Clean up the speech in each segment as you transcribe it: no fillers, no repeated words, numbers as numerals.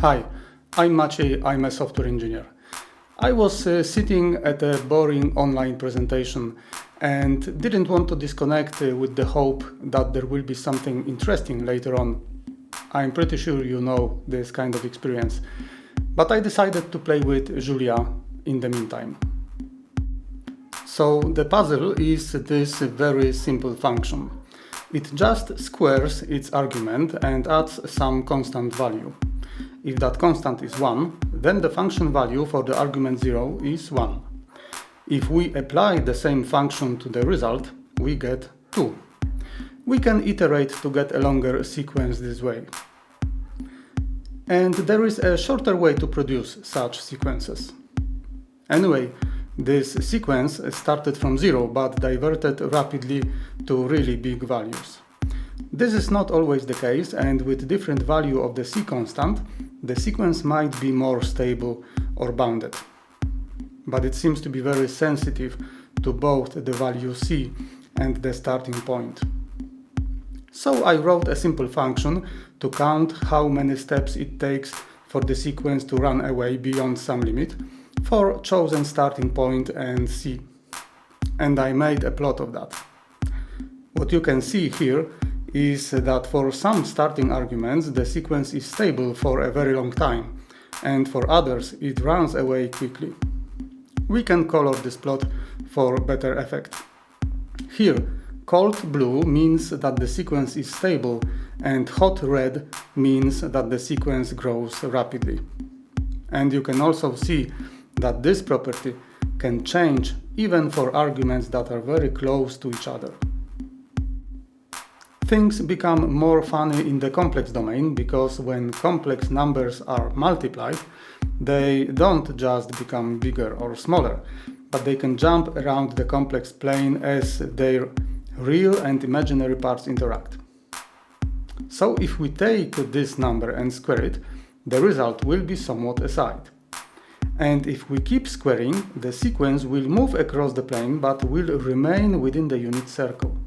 Hi, I'm Maciej, I'm a software engineer. I was sitting at a boring online presentation and didn't want to disconnect with the hope that there will be something interesting later on. I'm pretty sure you know this kind of experience, but I decided to play with Julia in the meantime. So the puzzle is this very simple function. It just squares its argument and adds some constant value. If that constant is 1, then the function value for the argument 0 is 1. If we apply the same function to the result, we get 2. We can iterate to get a longer sequence this way. And there is a shorter way to produce such sequences. Anyway, this sequence started from 0 but diverted rapidly to really big values. This is not always the case, and with different value of the c constant, the sequence might be more stable or bounded. But it seems to be very sensitive to both the value c and the starting point. So I wrote a simple function to count how many steps it takes for the sequence to run away beyond some limit for chosen starting point and c. And I made a plot of that. What you can see here is that for some starting arguments the sequence is stable for a very long time, and for others it runs away quickly. We can color this plot for better effect. Here, cold blue means that the sequence is stable, and hot red means that the sequence grows rapidly. And you can also see that this property can change even for arguments that are very close to each other. Things become more funny in the complex domain, because when complex numbers are multiplied, they don't just become bigger or smaller, but they can jump around the complex plane as their real and imaginary parts interact. So if we take this number and square it, the result will be somewhat aside. And if we keep squaring, the sequence will move across the plane but will remain within the unit circle.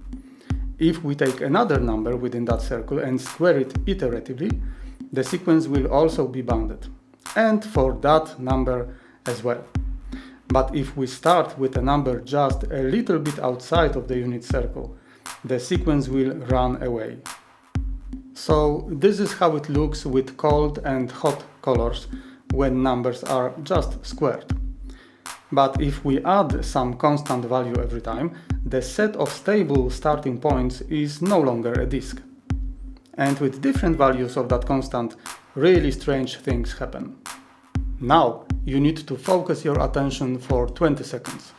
If we take another number within that circle and square it iteratively, the sequence will also be bounded, and for that number as well. But if we start with a number just a little bit outside of the unit circle, the sequence will run away. So this is how it looks with cold and hot colors when numbers are just squared. But if we add some constant value every time, the set of stable starting points is no longer a disk. And with different values of that constant, really strange things happen. Now you need to focus your attention for 20 seconds.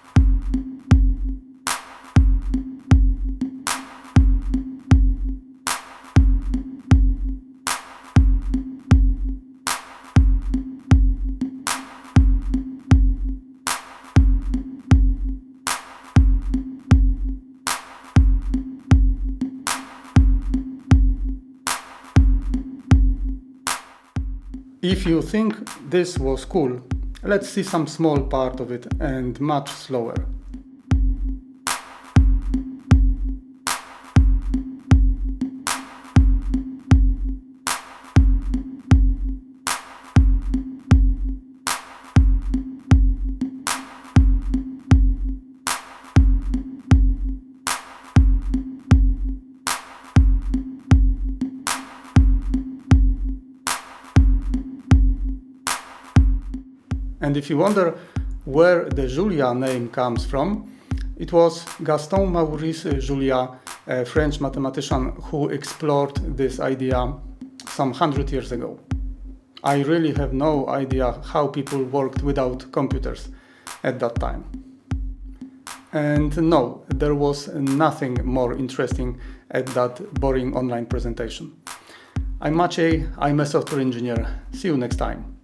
If you think this was cool, let's see some small part of it and much slower. And if you wonder where the Julia name comes from, it was Gaston Maurice Julia, a French mathematician, who explored this idea some 100 years ago. I really have no idea how people worked without computers at that time. And no, there was nothing more interesting at that boring online presentation. I'm Maciej, I'm a software engineer. See you next time.